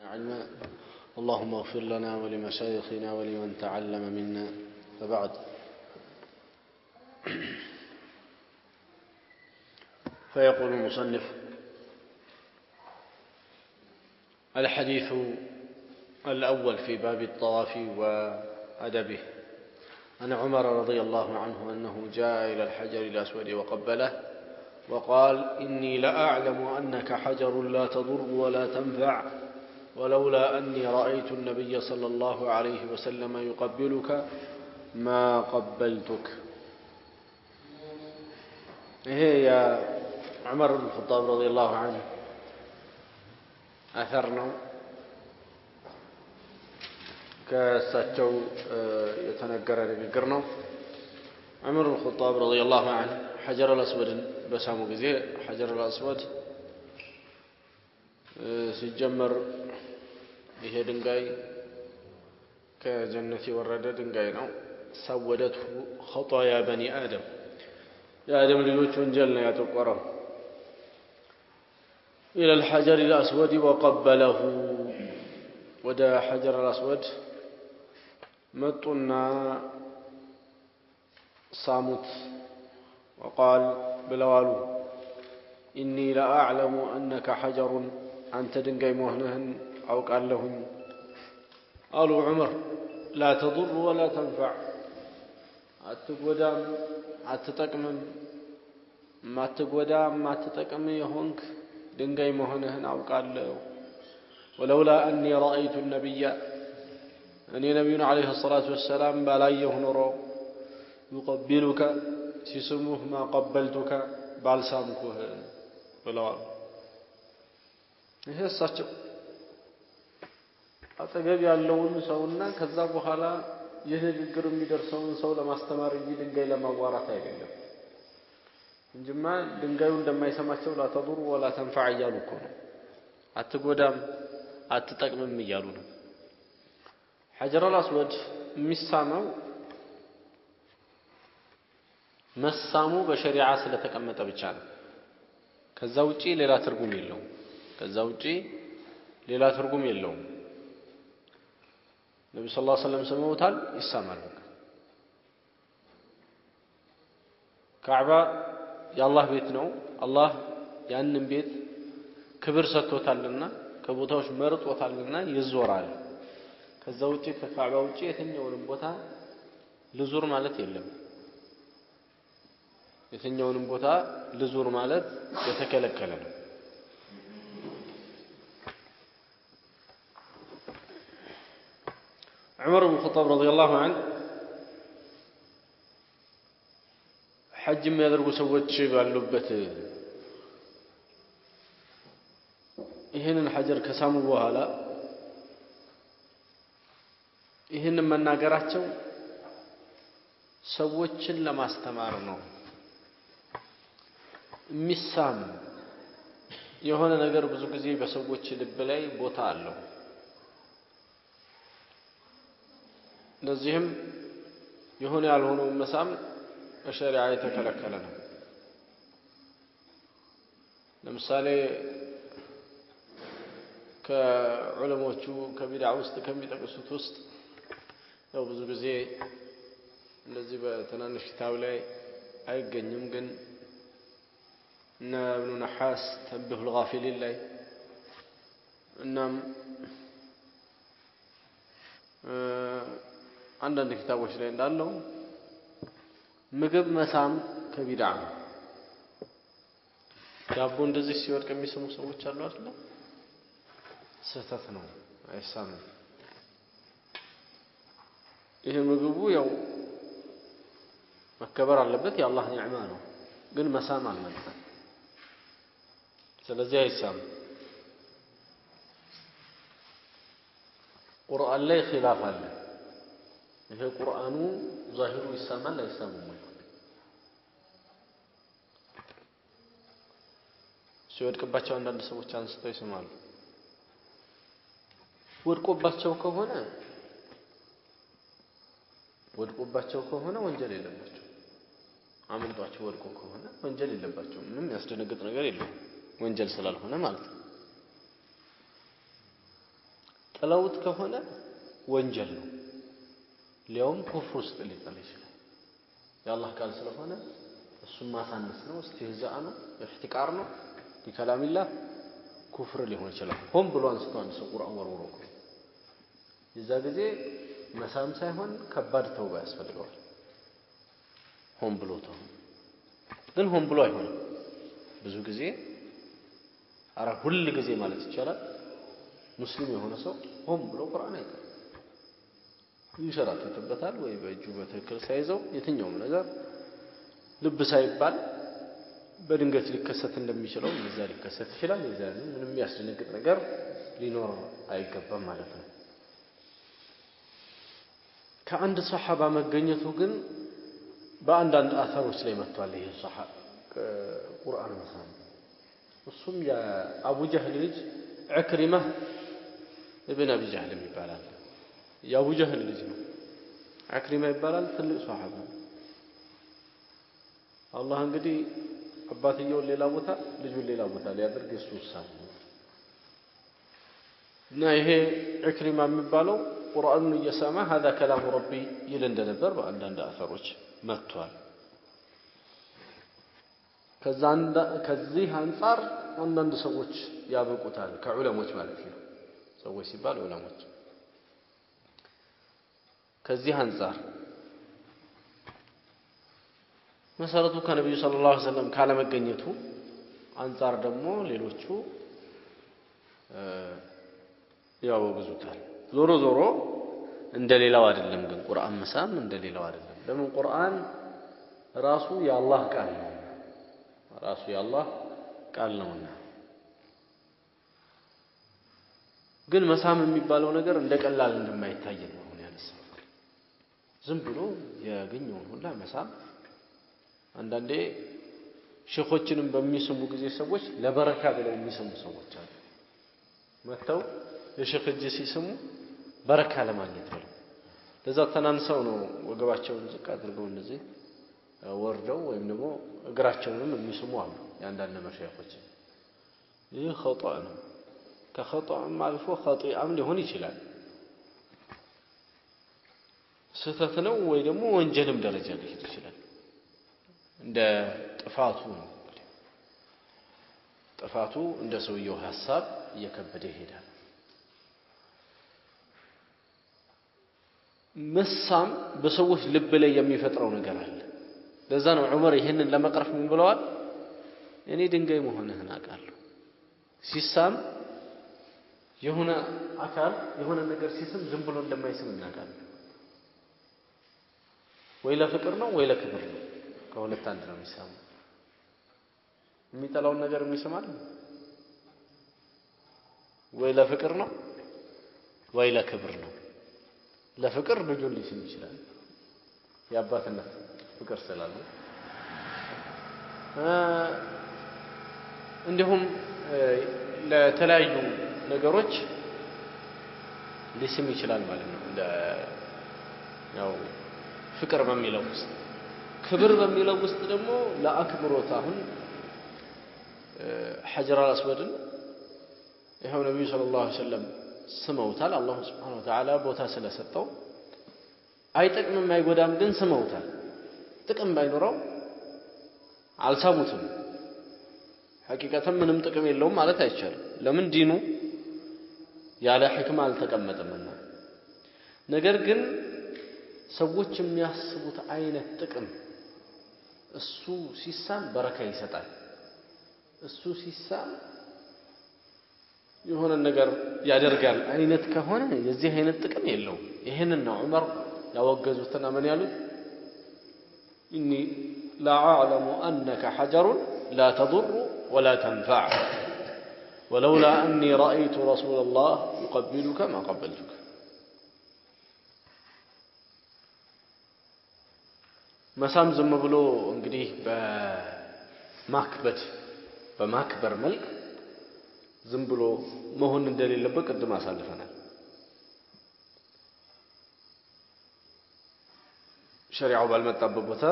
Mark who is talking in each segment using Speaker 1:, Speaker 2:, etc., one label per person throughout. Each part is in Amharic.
Speaker 1: علما اللهم اغفر لنا ولمشايخنا ولمن تعلم منا فبعد. فيقول المصنف: الحديث الأول في باب الطواف وأدبه عن عمر رضي الله عنه أنه جاء إلى الحجر الأسود وقبله وقال: إني لأعلم أنك حجر لا تضر ولا تنفع، ولولا أني رأيت النبي صلى الله عليه وسلم يقبلك ما قبلتك. هي يا عمر بن الخطاب رضي الله عنه أثرنا كساتشو يتنقر نقرنا. عمر بن الخطاب رضي الله عنه حجر الأسود بسامو جزيء حجر الأسود ሲጀመር ይሄ ድንጋይ ከጀነት የወረደ ድንጋይ ነው። ሰወደቱ خطايا بني آدم የአደም ልጆች ወንጀል ነው ያጠቆረው። إلى الحجر الأسود وقبله ወደ حجر الأسود መጡና ሳሙት። وقال ብለዋሉ: إني لأعلم أنك حجر أنت دنجاي مهنهن أو قال لهم. قالوا: عمر لا تضر ولا تنفع، أتقودام أتتقمم ما تقودام ما تتقم يهونك دنجاي مهنهن أو قال له. ولولا أني رأيت النبي أن نبينا عليه الصلاة والسلام بالايه نورو يقبلك سيسموه ما قبلتك بالسامكه بلوال. ይሄ እሳቸው አጠገብ ያለውን ሰውና ከዛ በኋላ ይህ ንግግር የሚደርሰውን ሰው ለማስተማር እንጂ ድንጋይ ለማዋራት አይደለም እንጂማ ድንጋዩ እንደማይሰማቸው لا تضر ولا تنفع እያሉ እኮ ነው። አትጎዳም አትጠቅምም እያሉ ነው። حجر الأسود የሚሳመው መሳሙ በሸሪዓ ስለተቀመጠ ብቻ ነው። ከዛ ውጪ ሌላ ትርጉም የለውም። ከዛ ውጪ ሌላ ትርጉም የለውም። ነብዩ ሰለላሁ ዐለይሂ ወሰለም ሰመውታል፣ ይሳማል። ካዕባ የአላህ ቤት ነው። አላህ ያንን ቤት ክብር ሰጥቶታልና ከቦታዎች መርጦታልና ይዞራል። ከዛ ውጪ ከካዕባ ውጪ የትኛውንም ቦታ ልዙር ማለት የለም። የትኛውንም ቦታ ልዙር ማለት የተከለከለ ነው። عمر بن الخطاب رضي الله عنه حج ما يدرقوا سوت ባሉበት ይሄንን ሐጀር ከሳሙ በኋላ ይሄንን መናገራቸው ሰዎችን ለማስተማር ነው። ሚሳም የሆነ ነገር ብዙ ጊዜ በሰዎች ልብ ላይ ቦታ አለው። ለዚህም የሆነ ያልሆነው መሳም በሸሪዓ የተከለከለ ነው። ለምሳሌ ከዑለሞቹ ከቢድዓ ውስጥ ከሚጠቅሱት ውስጥ ያው ብዙ ጊዜ እንደዚህ በትናንሽ ኪታብ ላይ አይገኝም፣ ግን እነ ኢብኑ ነሐስ ተንቢህ الغافلين ላይ እናም አንዳንድ ኪታቦች ላይ እንዳለው ምግብ መሳም ከቢድዓ ነው። ዳቦ እንደዚህ ሲወድቅ የሚስሙ ሰዎች አሉ አይደል? ስህተት ነው፣ አይሳምም። ይሄ ምግቡ ያው መከበር አለበት፣ የአላህ ኒዕማ ነው፣ ግን መሳም አልመጣም። ስለዚህ አይሳምም። ቁርአን ላይ ኺላፍ አለ። ይሄ ቁርአኑ ዛሂሩ ይሰማል አይሰማም? ሲወድቅባቸው አንዳንድ ሰዎች አንስተው ይስማሉ። ወድቆባቸው ከሆነ ወንጀል የለባቸው። አምልጧቸው ወድቆ ከሆነ ወንጀል የለባቸው። ምንም ያስደነግጥ ነገር የለውም፣ ወንጀል ስላልሆነ ማለት ነው። ጥለውት ከሆነ ወንጀል ነው ሊያውም ኩፍር ውስጥ ሊጥል ይችላል የአላህ ቃል ስለሆነ እሱም ማሳነስ ነው استهزاء ነው احتقار ነው በከላሚላህ ኩፍር ሊሆን ይችላል ሆም ብሎ አንስቶ አንድ ሰው ቁርአን ወርውሮ የዛ ጊዜ መሳም ሳይሆን ከባድ ተውባ ያስፈልገዋል ሆም ብሎ ተው ግን ሆም ብሎ አይሆንም ብዙ ጊዜ አራ ሁሉ ጊዜ ማለት ይቻላል ሙስሊም የሆነ ሰው ሆም ብሎ ቁርአን አይቀር ይሸራተትበታል ወይ በእጁ በትክክል ሳይዘው የትኛውም ነገር ልብ ሳይባል በድንገት ሊከሰት እንደሚችለው እንደዛ ሊከሰት ይችላል የዛን ምንም ያስደነግጥ ነገር ሊኖር አይገባም ማለት ነው ከአንድ ሱሐባ መገኘቱ ግን በአንዳንድ አثሮች ላይ መጥቷል ይሄ ሱሐባ ቁርአን መሳም እሱም የአቡ ጀህል ልጅ ዕክሪማ ኢብኑ አቢ ጀህል ይባላል የአቡ ጀህል ልጅ ነው ዕክሪማ ይባላል ትልቅ ሱሐባ አላህ እንግዲህ አባትየው ሌላ ቦታ ልጁን ሌላ ቦታ ሊያደርግ እሱ ውሳኔ እና ይሄ ዕክሪማ የሚባለው ቁርአኑን እየሰማ هذا كلام ربي ይል እንደነበር በአንዳንድ አثሮች መጥቷል ከዚህ አንፃር አንዳንድ ሰዎች ያበቁታል ከዑለሞች ማለት ነው ሰዎች ሲባል ዑለሞች ከዚህ አንፃር መሰረቱ ከነብዩ ሰለላሁ ዐለይሂ ወሰለም ካለ መገኘቱ አንፃር ደግሞ ሌሎቹ ያወግዙታል ዞሮ ዞሮ እንደሌላው አይደለም ግን ቁርአን መሳም እንደሌላው አይደለም ለምን ቁርአን ራሱ የአላህ ቃል ነው ራሱ የአላህ ቃል ነውና ግን መሳም የሚባለው ነገር እንደቀላል እንደማይታይ ነው ያነሳው ዝም ብሎ ያገኘውን ሁላ መሳም አንዳንዴ ሼኾችንም በሚስሙ ጊዜ ሰዎች ለበረካ ብለው የሚስሙ ሰዎች አሉ መተው የሼኽ እጅ ሲስሙ በረካ ለማግኘት ነው ለዛ ተናንሰው ነው ወገባቸውን ዝቅ አድርገው እንደዚህ ወርደው ወይም ደግሞ እግራቸውንም የሚስሙ አሉ ያንዳንድ መሻይኾች ይህ خطأ ነው ከخطأም አልፎ خطيئም ሊሆን ይችላል ስህተት ነው ወይ ደግሞ ወንጀልም ደረጃ ሊሄድ ይችላል እንደ ጥፋቱ ነው ጥፋቱ እንደ ሰውየው ሐሳብ እየከበደ ይሄዳል መሳም በሰዎች ልብ ላይ የሚፈጥረው ነገር አለ ለዛ ነው ዑመር ይሄንን ለመቅረፍ ምን ብለዋል እኔ ድንጋይ መሆንህን አውቃለሁ ሲሳም የሆነ አካል የሆነ ነገር ሲስም ዝም ብሎ እንደማይስም እናውቃለን ወይ ለፍቅር ነው ወይ ለክብር ነው ከሁለት አንድ ነው የሚሳመው የሚጠላውን ነገር የሚስማል ወይ ለፍቅር ነው ወይ ለክብር ነው ለፍቅር ልጁን ሊስም ይችላል የአባትነት ፍቅር ስላለ እንዲሁም ለተለያዩ ነገሮች ሊስም ይችላል ማለት ነው ያው ፍቅር በሚለው ውስጥ ክብር በሚለው ውስጥ ደግሞ ለአክብሮት አሁን ሐጀር አልአስወድን ይሄው ነብዩ ሰለላሁ ዐለይሂ ወሰለም ስመውታል አላህ Subhanahu Wa Ta'ala ቦታ ስለሰጠው አይጠቅምም አይጎዳም ግን ስመውታል ጥቅም ባይኖረው አልሳሙትም ሐቂቀተን ምንም ጥቅም የለውም ማለት አይቻልም ለምን ዲኑ ያለ ህክማ አልተቀመጠምና ነገር ግን ሰዎች የሚያስቡት አይነት ጥቅም እሱ ሲሳም በረካ ይሰጣል እሱ ሲሳም የሆነ ነገር ያደርጋል አይነት ከሆነ የዚህ አይነት ጥቅም የለውም ይሄንን ነው ዑመር ያወገዙትና ምን ያሉት ኢኒ لا أعلم أنك حجر لا تضر ولا تنفع ولولا أني رأيت رسول الله يقبلك ما قبلتك መሳም ዝም ብሎ እንግዲህ በማክበር መልክ ዝም ብሎ መሆን እንደሌለበት ቅድም አሳልፈናል ሸሪዓው ባልመጣበት ቦታ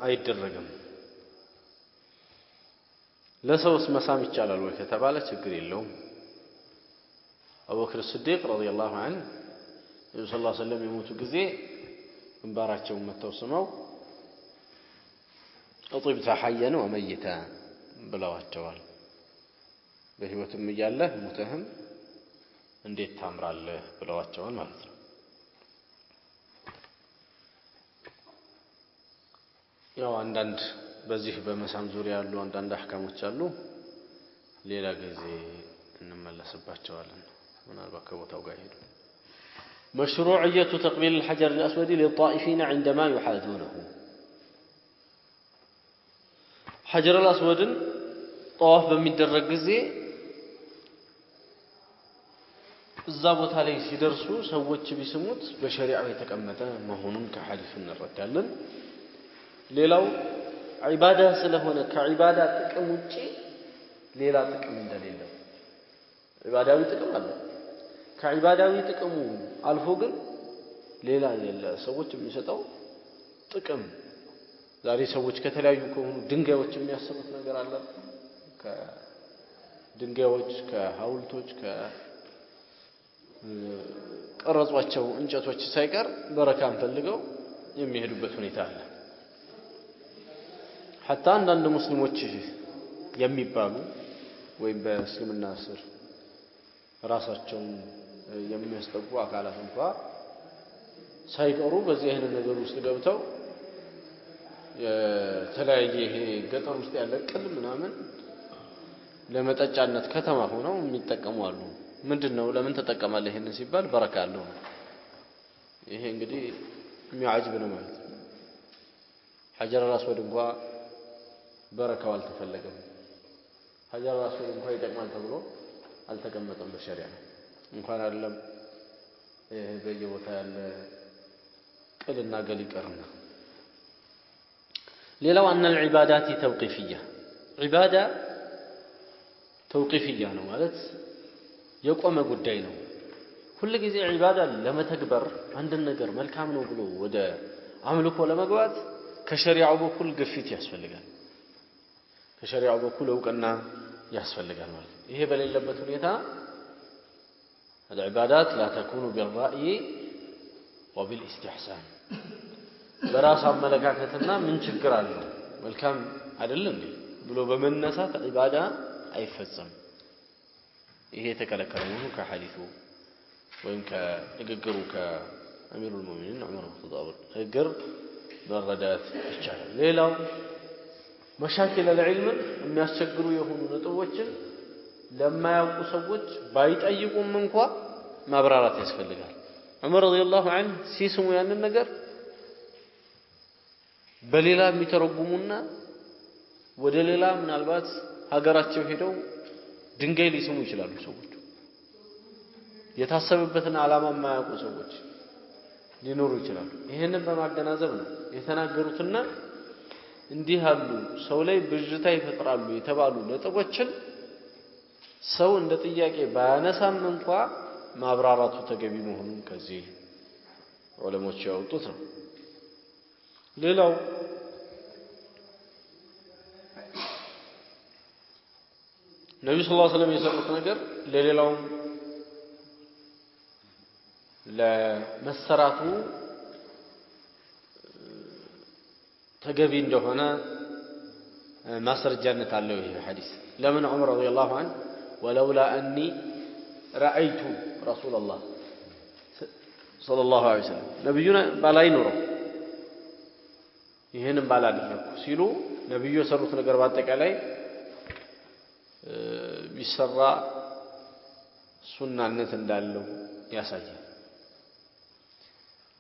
Speaker 1: አይደረግም ለሰውስ መሳም ይቻላል ወይ ከተባለ ችግር የለውም አቡበክር الصديق رضي الله عنه ነብዩ ሰለላሁ ዐለይሂ ወሰለም የሞቱ ጊዜ ግንባራቸውን መተው ስመው أطبت حيا وميتا ብለዋቸዋል በህይወትም እያለህ ሙተህም እንዴት ታምራለህ ብለዋቸዋል ማለት ነው ያው አንዳንድ በዚህ በመሳም ዙሪያ ያሉ አንዳንድ አህካሞች አሉ ሌላ ጊዜ እንመለስባቸዋለን ምናልባት ከቦታው ጋር ሄዱ مشروعية تقبيل الحجر الأسود للطائفين عندما يحاذونه حجر الأسود طواف በሚደረግ ጊዜ እዛ ቦታ ላይ ሲደርሱ ሰዎች ቢስሙት በሸሪዓው የተቀመጠ መሆኑን ከሐዲስ እንረዳለን ሌላው ዒባዳ ስለሆነ ከዒባዳ ጥቅም ውጪ ሌላ ጥቅም እንደሌለው ዒባዳዊ ጥቅም አለ ከዒባዳዊ ጥቅሙ አልፎ ግን ሌላ የለ ሰዎች የሚሰጠው ጥቅም ዛሬ ሰዎች ከተለያዩ ከሆኑ ድንጋዮች የሚያስቡት ነገር አለ ከድንጋዮች ከሐውልቶች ከቀረጿቸው እንጨቶች ሳይቀር በረካን ፈልገው የሚሄዱበት ሁኔታ አለ حتى አንዳንድ ሙስሊሞች የሚባሉ ወይም በእስልምና ስር ራሳቸውን የሚያስጠጉ አካላት እንኳን ሳይቀሩ በዚህ አይነት ነገር ውስጥ ገብተው የተለያየ ይሄ ገጠር ውስጥ ያለ ቅል ምናምን ለመጠጫነት ከተማ ሆነው የሚጠቀሙ አሉ ምንድነው ለምን ተጠቀማለህ ይሄንን ሲባል በረካ አለው ይሄ እንግዲህ የሚያጅብ ነው ማለት ሐጀር الاسود እንኳን በረካው አልተፈለገም ሐጀር الاسود እንኳን ይጠቅማል ተብሎ አልተቀመጠም በሸሪዓ እንኳን አይደለም በየቦታ ያለ ቅልና ገል ይቀርና ሌላው أن العبادات توقيفية عبادة توقيفية ነው ማለት የቆመ ጉዳይ ነው ሁሉ ጊዜ ዒባዳ ለመተግበር አንድ ነገር መልካም ነው ብሎ ወደ አምልኮ ለመግባት ከሸሪዓው በኩል ግፊት ያስፈልጋል ከሸሪዓው በኩል ዕውቅና ያስፈልጋል ማለት ይሄ በሌለበት ሁኔታ العبادات لا تكون بالرأي وبالاستحسان በራስ አመለካከትና ምን ችግር አለ መልካም አይደለም እንዴ ብሎ በመነሳት ዒባዳ አይፈጸም ይሄ ተከለከለ ነው ከሐዲሱ ወይም ከንግግሩ ከአሚሩ المؤمنين ዑመር ኢብኑ ኸጣብ ንግግር መረዳት ይቻላል ሌላው መሻኪል العلم የሚያስቸግሩ የሆኑ ነጥቦችን ለማያውቁ ሰዎች ባይጠይቁም እንኳን ማብራራት ያስፈልጋል ዑመር ረዲየላሁ ዐንሁ ሲስሙ ያንን ነገር በሌላ የሚተረጉሙና ወደ ሌላ ምናልባት ሀገራቸው ሄደው ድንጋይ ሊስሙ ይችላሉ ሰዎች የታሰበበትን ዓላማ የማያውቁ ሰዎች ሊኖሩ ይችላሉ ይሄንን በማገናዘብ ነው የተናገሩትና እንዲህ ያሉ ሰው ላይ ብዥታ ይፈጥራሉ የተባሉ ነጥቦችን ሰው እንደ ጥያቄ ባያነሳም እንኳን ማብራራቱ ተገቢ መሆኑን ከዚህ ዑለሞች ያወጡት ነው ሌላው ነብዩ ሰለላሁ ዐለይሂ ወሰለም የሰሩት ነገር ለሌላው ለመሰራቱ ተገቢ እንደሆነ ማስረጃነት አለው ይሄ ሐዲስ ለምን ዑመር ረዲየላሁ ዐንሁ ولولا اني رايت رسول الله صلى الله عليه وسلم ነብዩና ባላይ ኖረው ይሄንን ባላደረኩ ሲሉ ነብዩ የሰሩት ነገር በአጠቃላይ ቢሰራ ሱናነት እንዳለው ያሳያል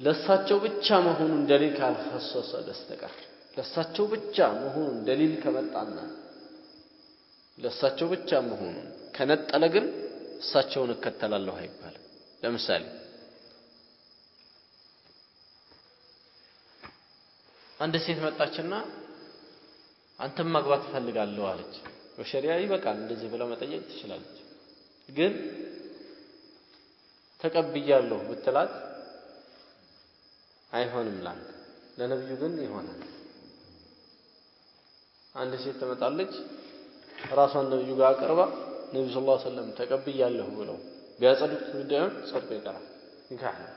Speaker 1: ለሳቸው ብቻ መሆኑን ደሊል ካልፈሰሰ በስተቀር ለሳቸው ብቻ መሆኑን ደሊል ከመጣና ለሳቸው ብቻ መሆኑን ከነጠለ ግን እሳቸውን እከተላለሁ አይባልም ለምሳሌ አንድ ሴት መጣችና አንተም ማግባት ፈልጋለሁ አለች በሸሪዓ ይበቃል እንደዚህ ብላ መጠየቅ ትችላለች ግን ተቀብያለሁ ብትላት አይሆንም ላንተ ለነብዩ ግን ይሆናል አንድ ሴት ትመጣለች ራሷን ነብዩ ጋር አቀርባ ነብዩ ሰለላሁ ዐለይሂ ወሰለም ተቀብያለሁ ብለው ቢያጸድቁት ጉዳዩን ጸድቆ ይቀራል ኒካህ ነው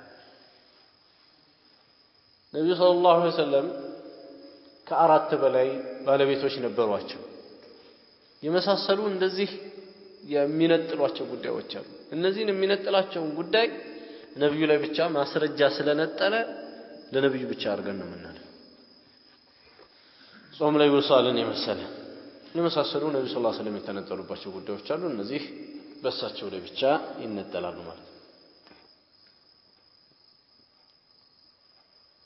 Speaker 1: ነብዩ ሰለላሁ ዐለይሂ ወሰለም ከአራት በላይ ባለቤቶች ነበሯቸው የመሳሰሉ እንደዚህ የሚነጥሏቸው ጉዳዮች አሉ እነዚህን የሚነጥላቸውን ጉዳይ ነብዩ ላይ ብቻ ማስረጃ ስለነጠለ ለነብዩ ብቻ አድርገን ነው የምናለው ጾም ላይ ወሳልን የመሳሰሉ ነብዩ ሰለላሁ ዐለይሂ ወሰለም የተነጠሉባቸው ጉዳዮች አሉ እነዚህ በሳቸው ላይ ብቻ ይነጠላሉ ማለት ነው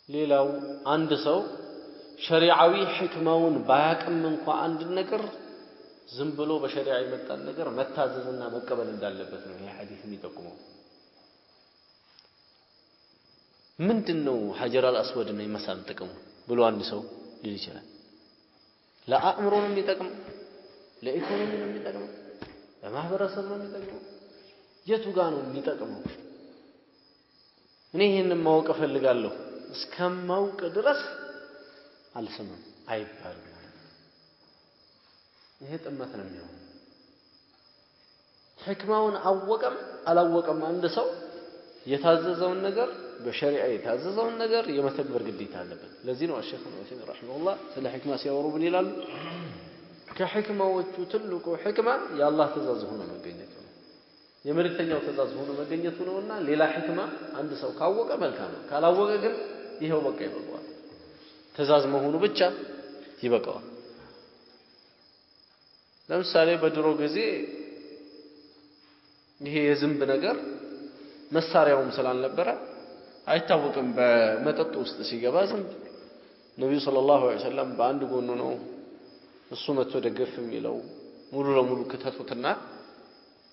Speaker 1: ሌላው አንድ ሰው ሸሪዓዊ ህክማውን ባያቅም እንኳን አንድ ነገር ዝም ብሎ በሸሪዓ የመጣን ነገር መታዘዝና መቀበል እንዳለበት ነው ይሄ ሐዲስ የሚጠቁመው ምንድነው ሐጀር አልአስወድ ነው የመሳል ጥቅሙ ብሎ አንድ ሰው ሊል ይችላል ለአእምሮ ነው የሚጠቅመው ለኢኮኖሚ ነው የሚጠቅመው ለማህበረሰብ ነው የሚጠቅመው የቱ ጋር ነው የሚጠቅመው እኔ ይሄንን ማወቅ ፈልጋለሁ እስከማውቅ ድረስ አልሰማም አይባልም ይሄ ጥመት ነው የሚሆነው ህክማውን አወቀም አላወቀም አንድ ሰው የታዘዘውን ነገር በሸሪዓ የታዘዘውን ነገር የመተግበር ግዴታ አለበት ለዚህ ነው ሼኽ ሁሰይን ረሂመሁላህ ስለ ህክማ ሲያወሩ ምን ይላሉ ከህክማዎቹ ትልቁ ህክማ የአላህ ትእዛዝ ሆኖ መገኘቱ ነው የመልእክተኛው ትእዛዝ ሆኖ መገኘቱ ነውና ሌላ ህክማ አንድ ሰው ካወቀ መልካም ነው ካላወቀ ግን ይሄው በቃ ይበቃዋል ትእዛዝ መሆኑ ብቻ ይበቃዋል ለምሳሌ በድሮ ጊዜ ይሄ የዝንብ ነገር መሳሪያውም ስላልነበረ አይታወቅም በመጠጥ ውስጥ ሲገባ ዝንብ ነብዩ ሰለላሁ ዐለይሂ ወሰለም በአንድ ጎኑ ነው እሱ መጥቶ ደገፍ የሚለው ሙሉ ለሙሉ ከተቱትና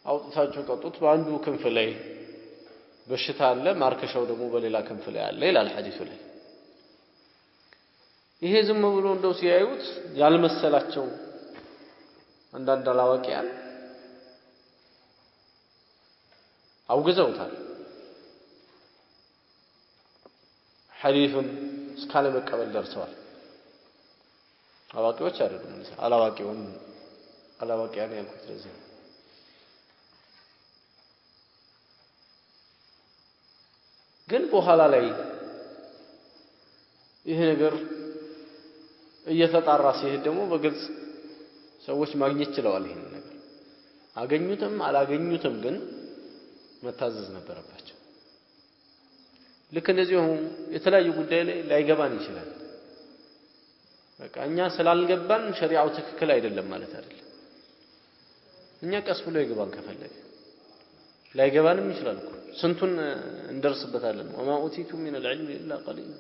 Speaker 1: አውጥታቸው ቀጡት በአንዱ ክንፍ ላይ በሽታ አለ ማርከሻው ደግሞ በሌላ ክንፍ ላይ አለ ይላል ሐዲሱ ላይ ይሄ ዝም ብሎ እንደው ሲያዩት ያልመሰላቸው አንዳንድ አላዋቂያን አውግዘውታል ሐዲሱን እስካለ መቀበል ደርሰዋል አዋቂዎች አይደሉም አላዋቂያን ያልኩት ለዚህ ግን በኋላ ላይ ይሄ ነገር እየተጣራ ሲሄድ ደግሞ በግልጽ ሰዎች ማግኘት ይችላል ይሄን ነገር አገኙትም አላገኙትም ግን መታዘዝ ነበረባቸው ልክ እንደዚህ የተለያዩ ጉዳይ ላይ ላይገባን ይችላል በቃ እኛ ስላልገባን ሸሪዓው ትክክል አይደለም ማለት አይደለም እኛ ቀስ ብሎ ይገባን ከፈለገ ላይገባንም ይችላል እኮ ስንቱን እንደርስበታለን ወማ ኡቲቱ ሚን العلم الا قليلا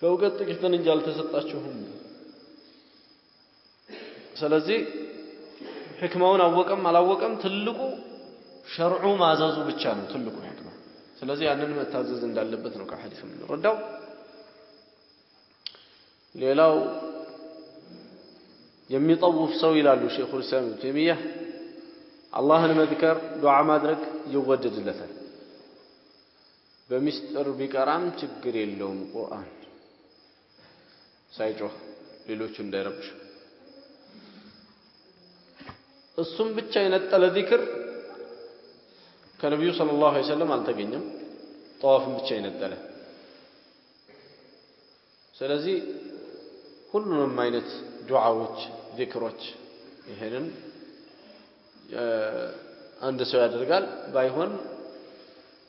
Speaker 1: ከውቀት ጥቂትን እንጂ አልተሰጣችሁም ስለዚህ ህክማውን አወቀም አላወቀም ትልቁ ሸርዑ ማዘዙ ብቻ ነው ትልቁ ህክማ ስለዚህ ያንን መታዘዝ እንዳለበት ነው ከሐዲስ የምንረዳው ሌላው የሚጠውፍ ሰው ይላሉ ሼኹ الإسلام ابن تيمية አላህን መዝከር ዱዓ ማድረግ ይወደድለታል በሚስጥር ቢቀራም ችግር የለውም ቁርአን ሳይጮህ ሌሎች እንዳይረብሹ እሱም ብቻ የነጠለ ዚክር ከነብዩ ሰለላሁ ዐለይሂ ወሰለም አልተገኘም ጠዋፍን ብቻ የነጠለ ስለዚህ ሁሉንም አይነት ዱዓዎች ዚክሮች ይሄንን አንድ ሰው ያደርጋል ባይሆን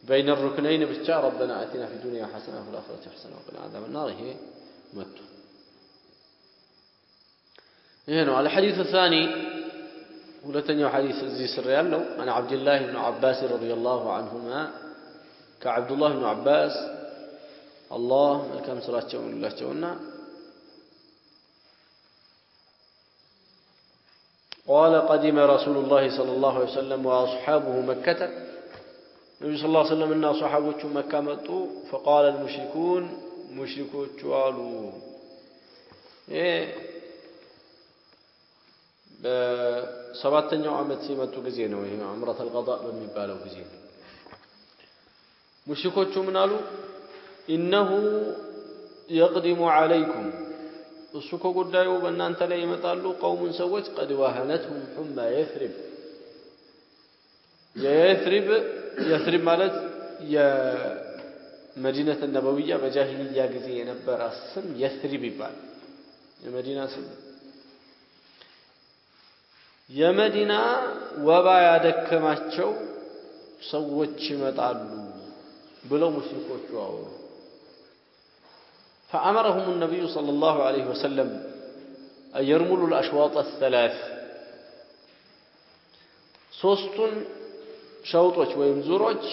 Speaker 1: بين الركنين ብቻ ربنا آتنا في الدنيا حسنة وفي الآخرة حسنة وقنا عذاب النار ይሄ መጥቶ ይሄ ነው الحديث الثاني ሁለተኛው ሐዲስ እዚህ ስር ያለው انا عبد الله بن عباس رضي الله عنهما كعبد الله بن عباس الله መልካም ስራቸውን ይላቸውና قال قدم رسول الله صلى الله عليه وسلم واصحابه مكة النبي صلى الله عليه وسلم ان اصحابه مكة مطوا فقال المشركون مشركوቹ አሉ በሰባተኛው ዓመት ሲመጡ ጊዜ ነው ይሄ ዑምረተ القضاء በሚባለው ጊዜ ሙሽሪኮቹ ምን አሉ انه يقدم عليكم እሱ ከጉዳዩ በእናንተ ላይ ይመጣሉ ቀውሙን ሰዎች قد واهنتهم حمى يثرب የትሪብ ማለት የመዲነተ ነበዊያ በጃሂልያ ጊዜ የነበረ ስም የትሪብ ይባላል። የመዲና ስም የመዲና ወባ ያደከማቸው ሰዎች ይመጣሉ ብለው ሙሽሪኮቹ አወሩ። فأمرهم النبي صلى الله عليه وسلم أن يرملوا الأشواط الثلاث ሶስቱን ሸውጦች ወይም ዙሮች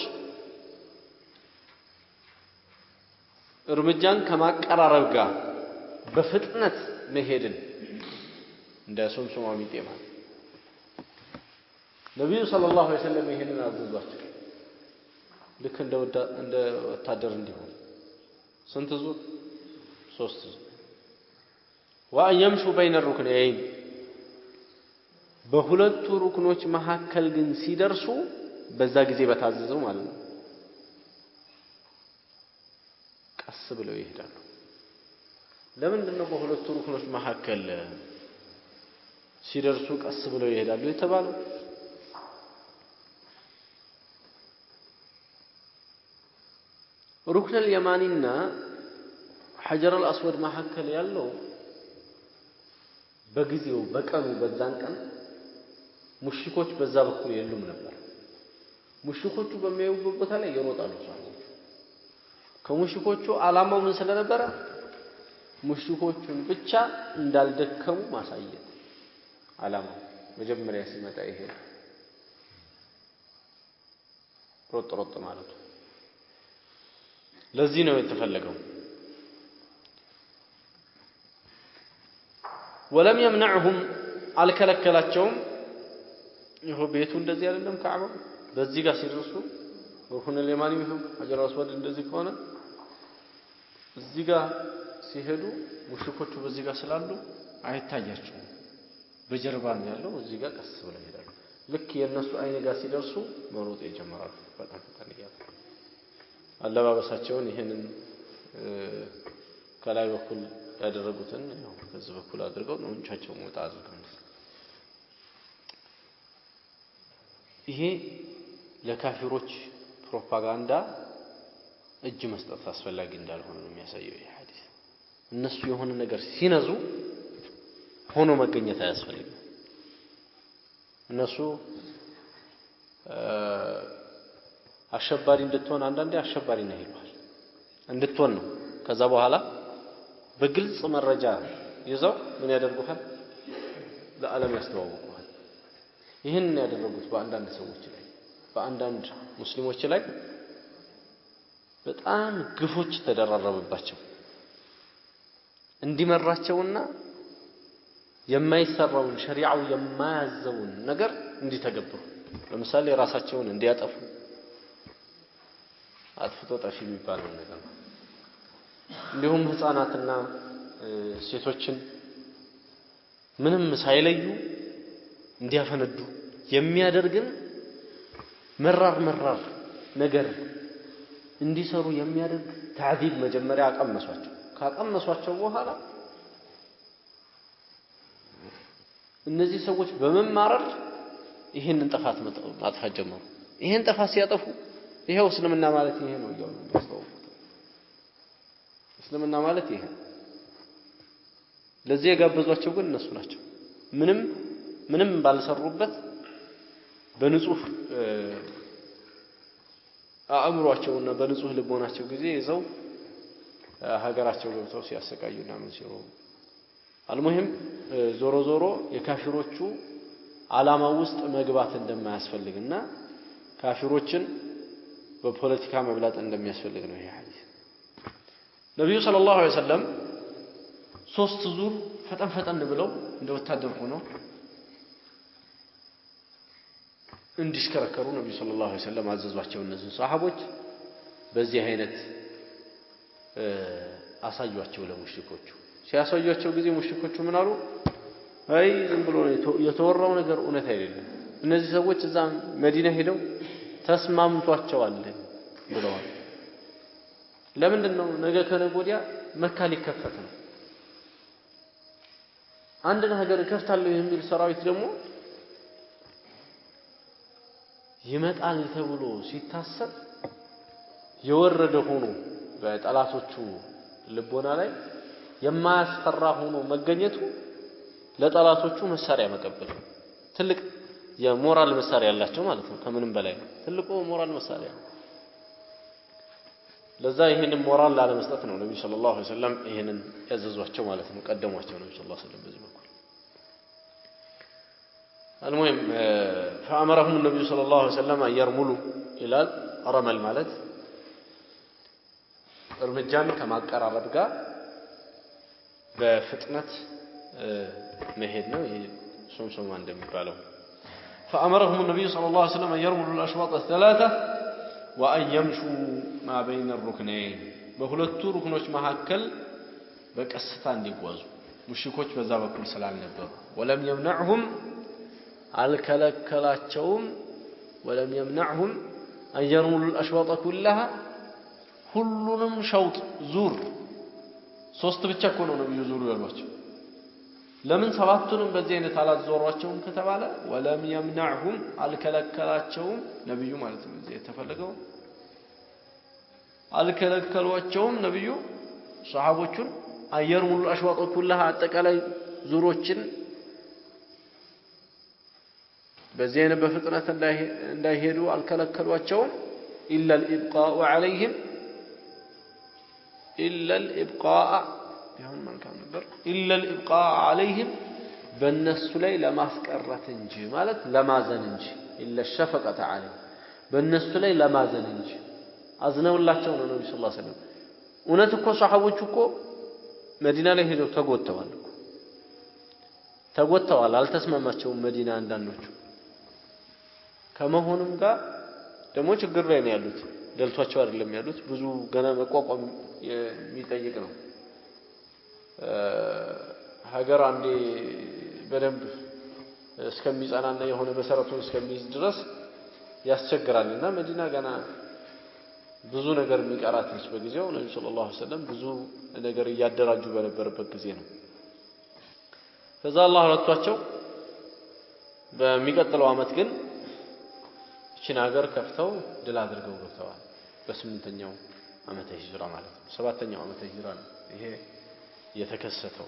Speaker 1: እርምጃን ከማቀራረብ ጋር በፍጥነት መሄድን እንደ ሶምሶማ ሚጤማ ነብዩ ሰለላሁ ዐለይሂ ወሰለም ይሄንን አዘዟቸው። ልክ እንደ ወታደር እንዲሆን ስንት ዙር? ሶስት ዙር። وأن يمشوا بين الركنين በሁለቱ ሩክኖች መካከል ግን ሲደርሱ በዛ ጊዜ በታዘዘው ማለት ነው ቀስ ብለው ይሄዳሉ። ለምንድን ነው በሁለቱ ሩክኖች መካከል ሲደርሱ ቀስ ብለው ይሄዳሉ የተባለው? ሩክን اليمانيና ሐጀር الأسود መካከል ያለው በጊዜው በቀኑ በዛን ቀን ሙሽሪኮች በዛ በኩል የሉም ነበር። ሙሽሪኮቹ በሚያዩበት ቦታ ላይ ይሮጣሉ ሰዎች። ከሙሽሪኮቹ ዓላማው ምን ስለነበረ ሙሽሪኮቹን ብቻ እንዳልደከሙ ማሳየት ዓላማው መጀመሪያ ሲመጣ ይሄ ሮጥ ማለት ነው። ለዚህ ነው የተፈለገው። ولم يمنعهم አልከለከላቸውም። ይሄው ቤቱ እንደዚህ አይደለም ካዕባ በዚህ ጋር ሲደርሱ ሩክን اليماني ይሁን ሐጀር አስወድ እንደዚህ ከሆነ እዚህ ጋር ሲሄዱ ሙሽሪኮቹ በዚህ ጋር ስላሉ አይታያቸውም። በጀርባ ነው ያለው። እዚህ ጋር ቀስ ብለው ይሄዳሉ። ልክ የነሱ አይን ጋር ሲደርሱ መሮጥ ይጀምራሉ። በጣም ተንቀያለ አለባበሳቸውን ይሄንን ከላይ በኩል ያደረጉትን ያው ከዚህ በኩል አድርገው ነው እንቻቸው ወጣ አድርገው ይሄ ለካፊሮች ፕሮፓጋንዳ እጅ መስጠት አስፈላጊ እንዳልሆነ ነው የሚያሳየው ይሄ ሐዲስ። እነሱ የሆነ ነገር ሲነዙ ሆኖ መገኘት አያስፈልግም። እነሱ አሸባሪ እንድትሆን አንዳንዴ አሸባሪ ነው ይሏል እንድትሆን ነው። ከዛ በኋላ በግልጽ መረጃ ይዘው ምን ያደርጉታል? ለዓለም ያስተዋውቁታል። ይህን ያደረጉት በአንዳንድ ሰዎች ላይ በአንዳንድ ሙስሊሞች ላይ በጣም ግፎች ተደራረበባቸው እንዲመራቸውና የማይሰራውን ሸሪዓው የማያዘውን ነገር እንዲተገብሩ። ለምሳሌ ራሳቸውን እንዲያጠፉ አጥፍቶ ጠፊ የሚባለው ነገር ነው። እንዲሁም ህፃናትና ሴቶችን ምንም ሳይለዩ እንዲያፈነዱ የሚያደርግን መራር ነገር እንዲሰሩ የሚያደርግ ታዕዚብ መጀመሪያ አቀመሷቸው። ካቀመሷቸው በኋላ እነዚህ ሰዎች በመማረር ይሄንን ጥፋት ማጥፋት ጀመሩ። ይሄን ጥፋት ሲያጠፉ ይሄው እስልምና ማለት ይሄ ነው እያሉ ያስተዋውቁት። እስልምና ማለት ይሄ ለዚህ የጋበዟቸው ግን እነሱ ናቸው። ምንም ባልሰሩበት በንጹህ አእምሯቸውና በንጹህ ልቦናቸው ጊዜ ይዘው ሀገራቸው ገብተው ሲያሰቃዩና ምን ሲሉ አልሙሂም ዞሮ የካፊሮቹ ዓላማ ውስጥ መግባት እንደማያስፈልግና ካፊሮችን በፖለቲካ መብላጥ እንደሚያስፈልግ ነው ይሄ ሐዲስ። ነብዩ ሰለላሁ ዐለይሂ ወሰለም ሶስት ዙር ፈጠን ብለው እንደ ወታደር ሆነው እንዲሽከረከሩ ነብዩ ሰለላሁ ዐለይሂ ወሰለም አዘዟቸው። እነዚህ ሷሃቦች በዚህ አይነት አሳዩአቸው ለሙሽሪኮቹ። ሲያሳዩአቸው ጊዜ ሙሽሪኮቹ ምን አሉ? አይ ዝም ብሎ የተወራው ነገር እውነት አይደለም። እነዚህ ሰዎች እዛ መዲና ሄደው ተስማምቷቸዋል ብለዋል። ለምንድን ነው ነገ ከነገ ወዲያ መካ ሊከፈት ነው። አንድ ሀገር ከፍታለሁ የሚል ሰራዊት ደግሞ ይመጣል ተብሎ ሲታሰብ የወረደ ሆኖ በጠላቶቹ ልቦና ላይ የማያስፈራ ሆኖ መገኘቱ ለጠላቶቹ መሳሪያ መቀበል ትልቅ የሞራል መሳሪያ ያላቸው ማለት ነው። ከምንም በላይ ትልቁ ሞራል መሳሪያ ለዛ ይሄንን ሞራል ላለመስጠት ነው ነብዩ ሰለላሁ ዐለይሂ ወሰለም ይሄንን ያዘዟቸው ማለት ነው። ቀደሟቸው ነብዩ ሰለላሁ ዐለይሂ ወሰለም በዚህ በኩል المهم فأمرهم النبي صلى الله عليه وسلم أن يرملوا إلى رمل ማለት እርምጃን ከማቀራረብ ጋር በፍጥነት መሄድ ነው። ይሄ ሶምሶማ እንደሚባለው فأمرهم النبي صلى الله عليه وسلم أن يرملوا الأشواط الثلاثة وأن يمشوا ما بين الركنين በሁለቱ ሩክኖች መካከል በቀስታ እንዲጓዙ ሙሽኮች በዛ በኩል ስላልነበሩ ولم يمنعهم አልከለከላቸውም ولم يمنعهم أن يرملوا الأشواط كلها ሁሉንም ሸውጥ ዙር ሶስት ብቻ እኮ ነው ነብዩ ዙሩ ያሏቸው ለምን ሰባቱንም በዚህ አይነት አላዞሯቸውም ከተባለ ولم يمنعهم አልከለከላቸውም ነብዩ ማለት ነው እዚህ የተፈለገው አልከለከሏቸውም ነብዩ ሱሐቦቹን አየርሙሉ አሽዋጥ ኩላها አጠቃላይ ዙሮችን በዚህ አይነት በፍጥነት እንዳይሄዱ አልከለከሏቸውም إلا الإبقاء عليهم إلا الإبقاء بهم من كان نبر إلا الإبقاء عليهم بالنسو لي لما فكرت انجي مالت لما زننجي إلا الشفقة عليهم بالنسو لي لما زننجي أزنوا الله تعالى النبي صلى الله عليه وسلم ونتكو صحابوچكو مدينة ላይ ሄደው ተጎተዋል ተጎተዋል አልተስማማቸውም መዲና አንዳንዶቹ ከመሆኑም ጋር ደግሞ ችግር ላይ ነው ያሉት ደልቷቸው አይደለም ያሉት ብዙ ገና መቋቋም የሚጠይቅ ነው ሀገር አንዴ በደንብ እስከሚጻናና የሆነ መሰረቱን እስከሚይዝ ድረስ ያስቸግራልና መዲና ገና ብዙ ነገር የሚቀራት ነች በጊዜው ነብዩ ሰለላሁ ዐለይሂ ወሰለም ብዙ ነገር እያደራጁ በነበረበት ጊዜ ነው ከዛ አላህ ረቷቸው በሚቀጥለው አመት ግን እቺን ሀገር ከፍተው ድል አድርገው ገብተዋል በ8ኛው ዓመተ ሂጅራ ማለት ነው 7ኛው ዓመተ ሂጅራ ነው ይሄ የተከሰተው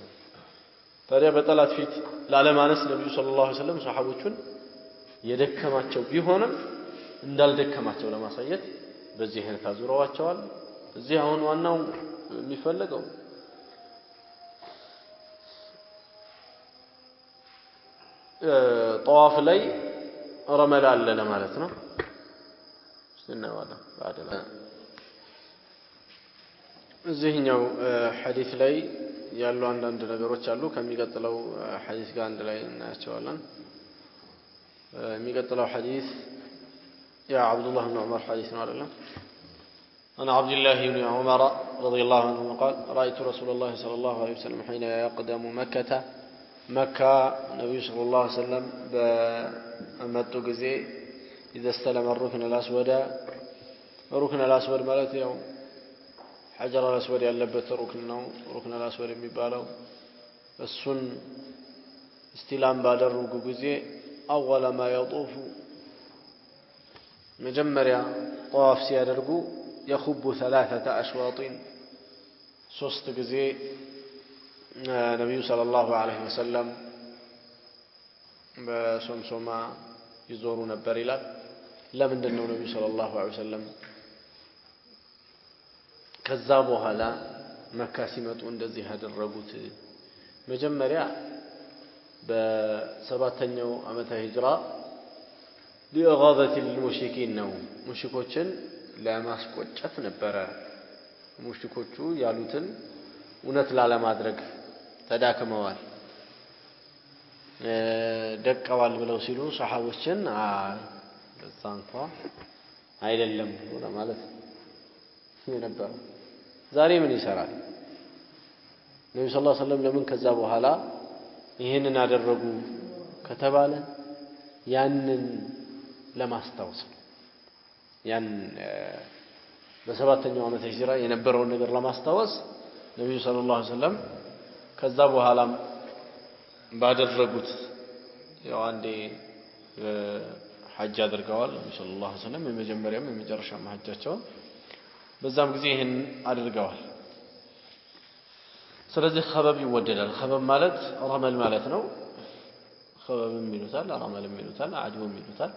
Speaker 1: ታዲያ በጠላት ፊት ለዓለማነስ ነብዩ ሰለላሁ ዐለይሂ ወሰለም ሱሐቦቹን የደከማቸው ቢሆንም እንዳልደከማቸው ለማሳየት በዚህ አይነት አዙረዋቸዋል እዚህ አሁን ዋናው የሚፈልገው ጠዋፍ ላይ ረመል አለ ለማለት ነው ስናዋላ ባደላ እዚህኛው ሐዲስ ላይ ያሉ አንዳንድ ነገሮች አሉ ከሚቀጥለው ሐዲስ ጋር አንድ ላይ እናያቸዋለን የሚቀጥለው ሐዲስ يا عبد الله بن عمر حديث معلم أنا عبد الله بن عمر رضي الله عنه قال رأيت رسول الله صلى الله عليه وسلم حين يقدم مكة النبي صلى الله عليه وسلم بأمته جزء إذا استلم الركن الأسود مالت يوم حجر الأسود يلبت ركن الأسود يبالو السن استلام بعد الركوع جزء أول ما يطوف مجمريا طواف سيادرقو يخب 3 أشواط ሶስት ጊዜ ነብዩ ሰለላሁ ዐለይሂ ወሰለም በሶምሶማ ይዞሩ ነበር ይላል ለምንድን ነው ነብዩ ሰለላሁ ዐለይሂ ወሰለም ከዛ በኋላ መካ ሲመጡ እንደዚህ ያደረጉት መጀመሪያ በሰባተኛው ዓመተ ሂጅራ لإغاظة المشركين ነው ሙሽኮችን ለማስቆጨት ነበር ሙሽኮቹ ያሉትን እውነት ላለማድረግ ተዳክመዋል ደቀዋል ብለው ሲሉ ሱሐቦችን በዛ እንኳን አይደለም ማለት ነበር ዛሬ ምን ይሰራል ነብዩ ሰለላሁ ዐለይሂ ወሰለም ለምን ከዛ በኋላ ይሄንን አደረጉ ከተባለ ያንን ለማስታወስ ያን በሰባተኛው ዓመተ ሂጅራ የነበረውን ነገር ለማስታወስ ነብዩ ሰለላሁ ዐለይሂ ወሰለም ከዛ በኋላም ባደረጉት ያው አንዴ ሐጅ አድርገዋል ሰለላሁ ዐለይሂ ወሰለም የመጀመሪያም የመጨረሻም ሐጃቸው በዛም ጊዜ ይሄን አድርገዋል ስለዚህ ኸበብ ይወደዳል ኸበብ ማለት ረመል ማለት ነው ኸበብም ይሉታል ረመልም ይሉታል አጅወም ይሉታል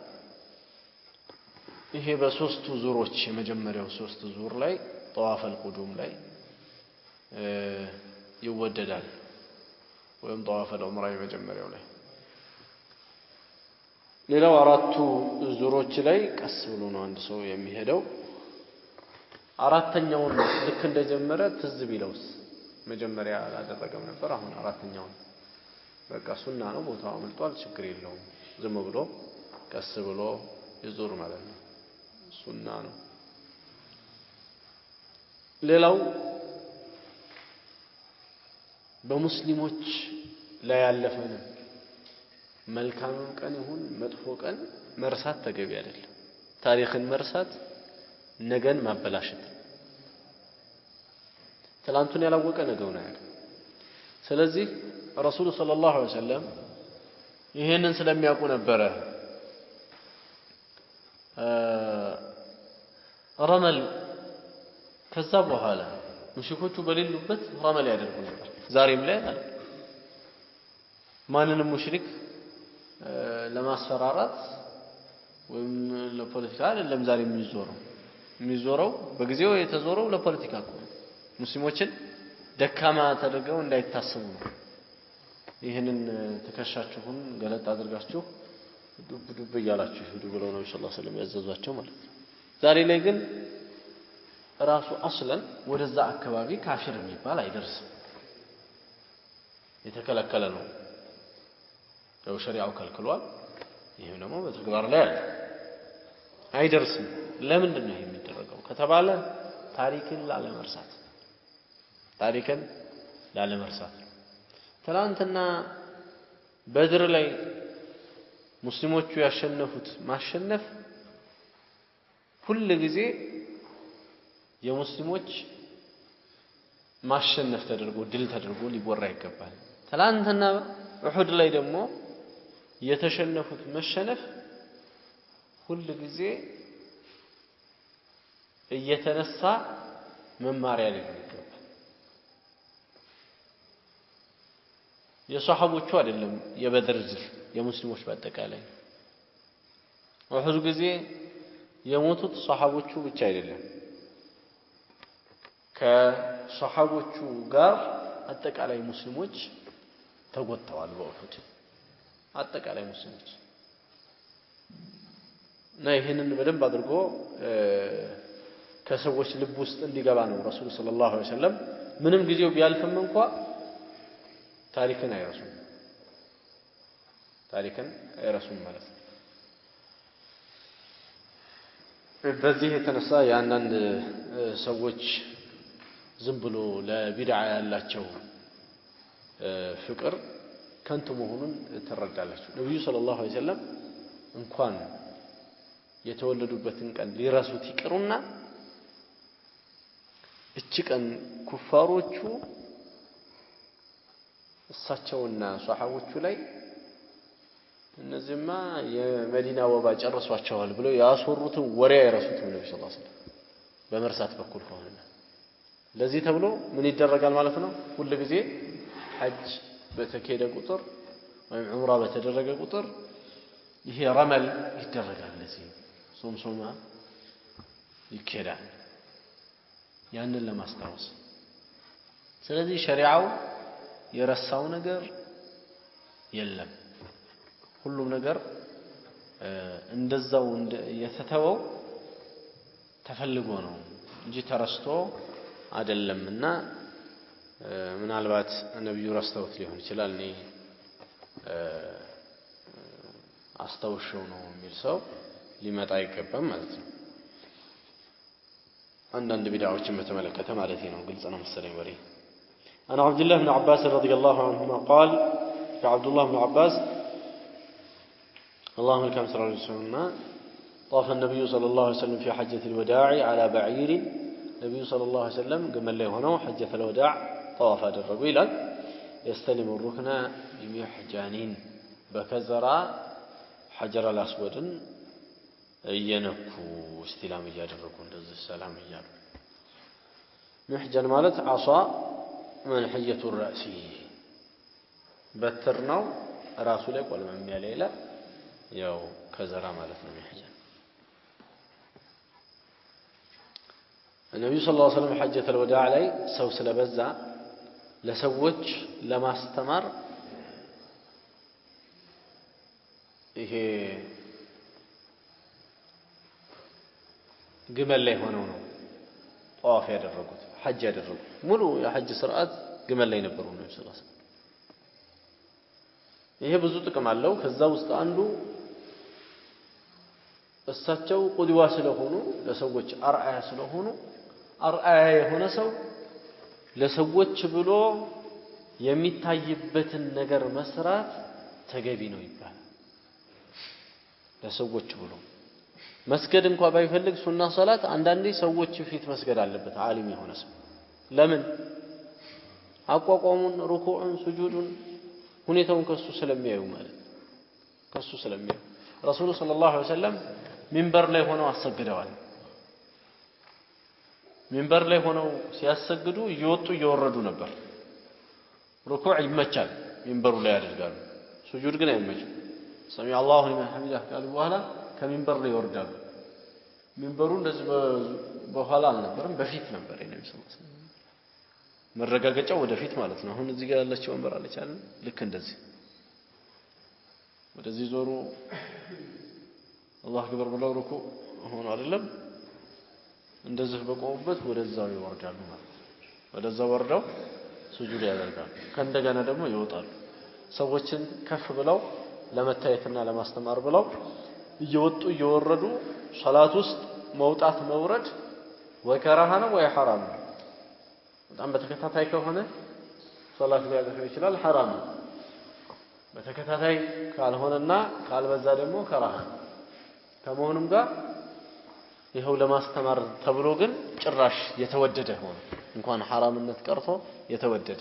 Speaker 1: ይሄ በሶስቱ ዙሮች የመጀመሪያው ሶስት ዙር ላይ ጠዋፍ አልቁዱም ላይ ይወደዳል ወይም ጠዋፍ አልዑምራ የመጀመሪያው ላይ ሌላው አራቱ ዙሮች ላይ ቀስ ብሎ ነው አንድ ሰው የሚሄደው አራተኛውን ልክ እንደጀመረ ትዝ ቢለውስ መጀመሪያ አላደረገም ነበር አሁን አራተኛውን በቃ ሱና ነው ቦታው አመልጧል ችግር የለውም ዝም ብሎ ቀስ ብሎ ይዞር ማለት ነው ሱና ነው ሌላው በሙስሊሞች ላይ ያለፈን መልካም ቀን ይሁን መጥፎ ቀን መርሳት ተገቢ አይደለም ታሪክን መርሳት ነገን ማበላሸት ትላንቱን ያላወቀ ነገውን አያውቅም ስለዚህ ረሱል ሰለላሁ ዐለይሂ ወሰለም ይሄንን ስለሚያውቁ ነበረ ረመል ከዛ በኋላ ሙሽኮቹ በሌሉበት ረመል ያደርጉ ነበር ዛሬም ላይ አለ ማንንም ሙሽሪክ ለማስፈራራት ወይም ለፖለቲካ አይደለም ዛሬ የሚዞረው በጊዜው የተዞረው ለፖለቲካ እኮ ሙስሊሞችን ደካማ ተደርገው እንዳይታሰቡ ነው ይሄንን ተከሻችሁን ገለጥ አድርጋችሁ ዱብ ይያላችሁ ሂዱ ብለው ነው ሰለላሁ ዐለይሂ ወሰለም ያዘዟቸው ማለት ነው ዛሬ ላይ ግን ራሱ አስለን ወደዛ አካባቢ ካፊር የሚባል አይደርስም የተከለከለ ነው ያው ሸሪዓው ከልክሏል ይሄም ደግሞ በተግባር ላይ አለ አይደርስም ለምንድን ነው የሚደረገው ከተባለ ታሪክን ላለመርሳት ትላንትና በድር ላይ ሙስሊሞቹ ያሸነፉት ማሸነፍ ሁሉ ጊዜ የሙስሊሞች ማሸነፍ ተደርጎ ድል ተደርጎ ሊወራ ይገባል ትላንትና ኡሁድ ላይ ደግሞ የተሸነፉት መሸነፍ ሁሉ ጊዜ እየተነሳ መማሪያ ሊሆን ይገባል የሷሐቦቹ አይደለም የበድር ድል የሙስሊሞች በአጠቃላይ ኡሁድ ጊዜ የሞቱት ሷሐቦቹ ብቻ አይደለም ከሷሐቦቹ ጋር አጠቃላይ ሙስሊሞች ተጎድተዋል በኡሁድ አጠቃላይ ሙስሊሞች እና ይሄንን በደንብ አድርጎ ከሰዎች ልብ ውስጥ እንዲገባ ነው ረሱል ሰለላሁ ዐለይሂ ወሰለም ምንም ጊዜው ቢያልፍም እንኳን ታሪክን አይረሱም ማለት ነው በዚህ የተነሳ የአንዳንድ ሰዎች ዝም ብሎ ለቢድዓ ያላቸው ፍቅር ከንቱ መሆኑን ተረዳላችሁ ነብዩ ሰለላሁ ዐለይሂ ወሰለም እንኳን የተወለዱበትን ቀን ሊረሱት ይቅሩና እቺ ቀን ኩፋሮቹ እሳቸውና ሷሐቦቹ ላይ እነዚህማ የመዲና ወባ ጨርሷቸዋል ብለው ያስወሩትን ወሬ አይረሱትም ነብዩ ሰለላሁ ዐለይሂ ወሰለም በመርሳት በኩል ከሆነ ለዚህ ተብሎ ምን ይደረጋል ማለት ነው ሁሉ ጊዜ ሐጅ በተከደ ቁጥር ወይም ዑምራ በተደረገ ቁጥር ይሄ ረመል ይደረጋል ለዚህ ሶምሶማ ይከዳል ያንን ለማስታወስ ስለዚህ ሸሪዓው የረሳው ነገር የለም ሁሉም ነገር እንደዛው የተተወው ተፈልጎ ነው እንጂ ተረስቶ አይደለምና ምናልባት ነብዩ ረስተውት ሊሆን ይችላል እኔ አስተውሸው ነው የሚል ሰው ሊመጣ አይገባም ማለት ነው አንዳንድ ቢድዓዎችን በተመለከተ ማለት ነው ግልጽ ነው መሰለኝ ወሬ أنا عبد الله بن عباس رضي الله عنهما قال كعبد الله بن عباس اللهم لك صلى الله عليه وسلم طاف النبي صلى الله عليه وسلم في حجة الوداع على بعير النبي صلى الله عليه وسلم قم له هنا حجة الوداع طواف هذا الرجل يستلم الركن بمحجانين بكزرا حجر الأسود እየነኩ استلام እያደረጉ እንደዚህ ሰላም እያሉ محجن ማለት عصا منحية الرأس በትር ነው ራሱ ላይ ቆልመም ያለ ይላል ያው ከዘራ ማለት ነው محجن النبي صلى الله عليه وسلم حجة الوداع ላይ ሰው ስለበዛ ለሰዎች ለማስተማር ይሄ ግመል ላይ ሆነው ነው ጧፍ ያደረጉት ሐጅ ያደረጉት ሙሉ የሐጅ ስርዓት ግመል ላይ ነበሩ ነው ሰለላሁ ዐለይሂ ወሰለም ይሄ ብዙ ጥቅም አለው ከዛ ውስጥ አንዱ እሳቸው ቁድዋ ስለሆኑ ለሰዎች አርአያ ስለሆኑ አርአያ የሆነ ሰው ለሰዎች ብሎ የሚታይበትን ነገር መስራት ተገቢ ነው ይባላል ለሰዎች ብሎ መስገድ እንኳን ባይፈልግ ሱና ሶላት አንዳንዴ ሰዎች ፊት መስገድ አለበት ዓሊም የሆነ ሰው ለምን አቋቋሙን ሩኩዑን ስጁዱን ሁኔታውን ከሱ ስለሚያዩ ማለት ከሱ ስለሚያዩ ረሱሉ ሰለላሁ ዐለይሂ ወሰለም ሚንበር ላይ ሆነው አሰግደዋል ሚንበር ላይ ሆነው ሲያሰግዱ እየወጡ እየወረዱ ነበር ሩኩዕ ይመቻል ሚንበሩ ላይ ያደርጋሉ ስጁድ ግን አይመችም ሰሚ አላሁ ሊመን ሐሚዳህ ካሉ በኋላ ከሚንበር ላይ ይወርዳሉ ሚንበሩ እንደዚህ በኋላ አልነበረም በፊት ነበር የነብዩ ሰለላሁ ዐለይሂ ወሰለም መረጋገጫው ወደፊት ማለት ነው አሁን እዚህ ጋር ያለችው ወንበር አለች አይደል ልክ እንደዚህ ወደዚህ ዞሩ አላህ አክበር ብለው ሩኩዕ ሆኖ አይደለም እንደዚህ በቆሙበት ወደዛው ይወርዳሉ ማለት ነው ወደዛው ወርደው ስጁድ ያደርጋሉ ከእንደገና ደግሞ ይወጣሉ ሰዎችን ከፍ ብለው ለመታየትና ለማስተማር ብለው እየወጡ እየወረዱ ሶላት ውስጥ መውጣት መውረድ ወከራሃ ነው ወይ ሐራም ነው በጣም በተከታታይ ከሆነ ሶላት ሊያደርግ ይችላል ሐራም ነው በተከታታይ ካልሆነና ካልበዛ ደግሞ ከራሃ ከመሆኑም ጋር ይሄው ለማስተማር ተብሎ ግን ጭራሽ የተወደደ ሆነ እንኳን ሐራምነት ቀርቶ የተወደደ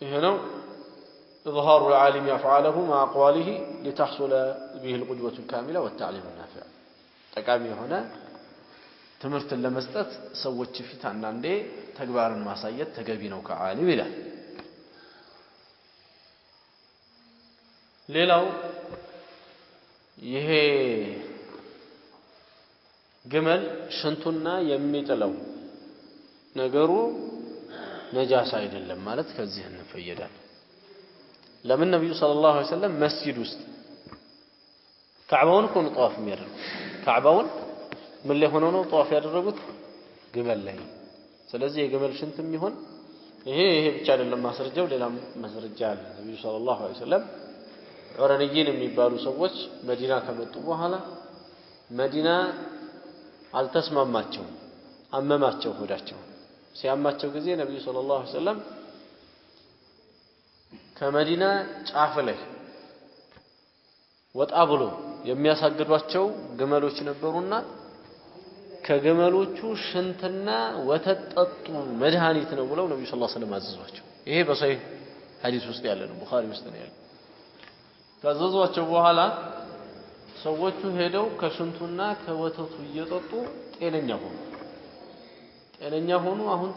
Speaker 1: ይሄ ነው إظهار العالم يفعله مع أقواله لتحصل به القدوة الكاملة والتعليم النافع ጠቃሚ ሆነ ትምህርት ለመስጠት ሰዎች ፊት አንዳንዴ ተግባርን ማሳየት ተገቢ ነው ከዓሊም ይላል ሌላው ይሄ ግመል ሽንቱና የሚጥለው ነገሩ ነጃሳ አይደለም ማለት ከዚህ እንፈየዳል ለምን ነብዩ ሰለላሁ ዐለይሂ ወሰለም መስጂድ ውስጥ ካዕባውን ኮን ጧፍ የሚያደርጉ ካዕባውን ምን ላይ ሆነው ነው ጧፍ ያደረጉት ግመል ላይ ስለዚህ የግመል ሽንትም ይሆን ይሄ ብቻ አይደለም ማስረጃው ሌላም ማስረጃ አለ ነብዩ ሰለላሁ ዐለይሂ ወሰለም ዑረንይን የሚባሉ ሰዎች መዲና ከመጡ በኋላ መዲና አልተስማማቸው አመማቸው ሆዳቸው ሲያማቸው ጊዜ ነብዩ ሰለላሁ ዐለይሂ ወሰለም ከመዲና ጫፍ ላይ ወጣ ብሎ የሚያሳግዷቸው ግመሎች ነበሩና ከግመሎቹ ሽንትና ወተት ጠጡ መድኃኒት ነው ብለው ነብዩ ሰለላሁ ዐለይሂ ወሰለም አዘዟቸው ይሄ በሰሂህ ሐዲስ ውስጥ ያለ ነው ቡኻሪ ውስጥ ነው ያለው ካዘዟቸው በኋላ ሰዎቹ ሄደው ከሽንቱና ከወተቱ እየጠጡ ጤነኛ ሆኑ አሁን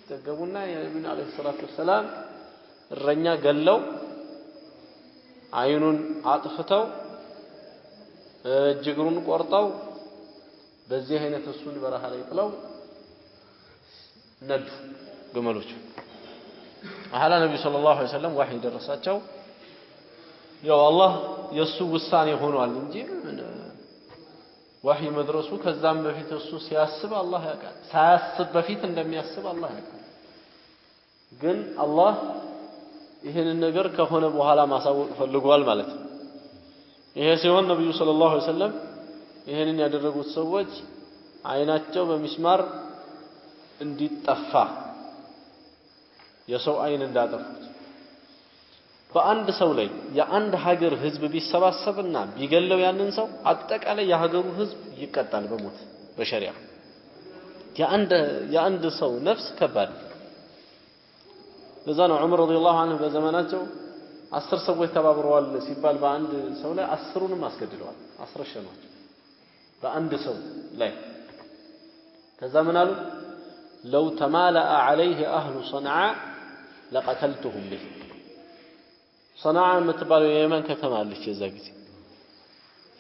Speaker 1: ጠገቡና የነብዩን አለይሂ ሰላቱ ሰላም እረኛ ገለው አይኑን አጥፍተው እጅግሩን ቆርጠው በዚህ አይነት እሱን በረሃ ላይ ጥለው ነዱ ግመሎቹ አሃላ ነብዩ ሰለላሁ ዐለይሂ ወሰለም ወህይ ደረሳቸው ያው አላህ የሱ ውሳኔ ሆኗል እንጂ ወህይ መድረሱ ከዛም በፊት እሱ ሲያስብ አላህ ያውቃል ሳያስብ በፊት እንደሚያስብ አላህ ያውቃል ግን አላህ ይሄንን ነገር ከሆነ በኋላ ማሳወቅ ፈልጓል ማለት ነው ይሄ ሲሆን ነብዩ ሰለላሁ ዐለይሂ ወሰለም ይሄንን ያደረጉት ሰዎች አይናቸው በሚስማር እንዲጠፋ የሰው አይን እንዳጠፉት በአንድ ሰው ላይ የአንድ ሀገር ህዝብ ቢሰባሰብና ቢገለው ያንን ሰው አጠቃላይ የሀገሩ ህዝብ ይቀጣል በሞት በሸሪዓ የአንድ ሰው ነፍስ ከባድ ለዛ ነው ዑመር ረዲየላሁ ዐንሁ በዘመናቸው 10 ሰዎች ተባብረዋል ሲባል በአንድ ሰው ላይ 10ንም አስገድለዋል አስረሸኗቸው በአንድ ሰው ላይ ከዛ ምን አሉ لو تمالأ عليه أهل صنعاء لقتلتهم به صنعاء የምትባለው የየመን ከተማ አለች የዛ ጊዜ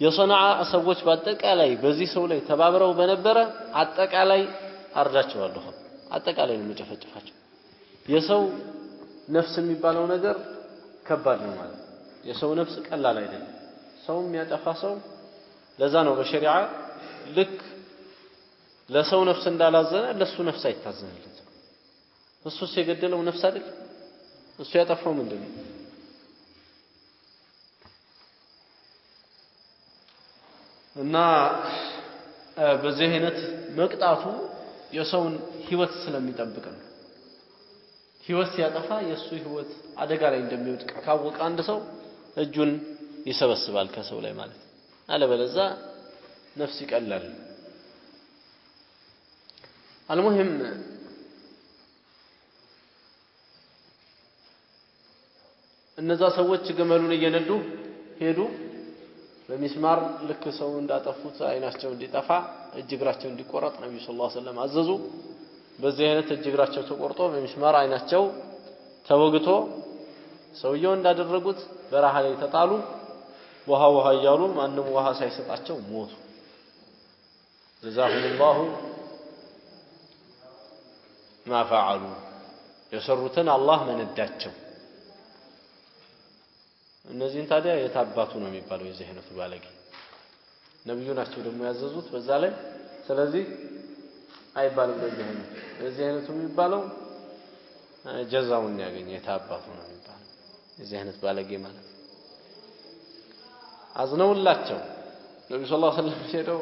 Speaker 1: የصنعاء ሰዎች በአጠቃላይ በዚህ ሰው ላይ ተባብረው በነበረ አጠቃላይ አርዳቸዋለሁ አጠቃላይ ነው የጨፈጨፋቸው የሰው ነፍስ የሚባለው ነገር ከባድ ነው ማለት የሰው ነፍስ ቀላል አይደለም ሰው የሚያጠፋ ሰው ለዛ ነው በሸሪዓ ልክ ለሰው ነፍስ እንዳላዘነ ለሱ ነፍስ አይታዘንለት እሱስ የገደለው ነፍስ አይደል እሱ ያጠፋው ምንድነው እና በዚህ አይነት መቅጣቱ የሰውን ህይወት ስለሚጠብቅ ነው ህይወት ሲያጠፋ የሱ ህይወት አደጋ ላይ እንደሚወድቅ ካወቀ አንድ ሰው እጁን ይሰበስባል ከሰው ላይ ማለት አለበለዛ ነፍስ ይቀላል المهم እነዛ ሰዎች ገመሉን እየነዱ ሄዱ በሚስማር ልክ ሰው እንዳጠፉት አይናቸው እንዲጠፋ እጅግራቸው እንዲቆረጥ ነብዩ ሰለላሁ ዐለይሂ ወሰለም አዘዙ በዚህ አይነት እጅግራቸው ተቆርጦ በሚስማር አይናቸው ተወግቶ ሰውየው እንዳደረጉት በረሃ ላይ ተጣሉ ውሃ እያሉ ማንንም ውሃ ሳይሰጣቸው ሞቱ جزاهم الله ما فعلوا የሰሩትን አላህ መነዳቸው እነዚህን ታዲያ የታባቱ ነው የሚባለው የዚህ አይነቱ ባለጌ ነብዩ ናቸው ደግሞ ያዘዙት በዛ ላይ ስለዚህ አይባልም በዚህ አይነቱ የሚባለው ጀዛውን ያገኘ የታባቱ ነው የሚባለው የዚህ አይነት ባለጌ ማለት አዝነውላቸው ነብዩ ሰለላሁ ዐለይሂ ወሰለም ሄደው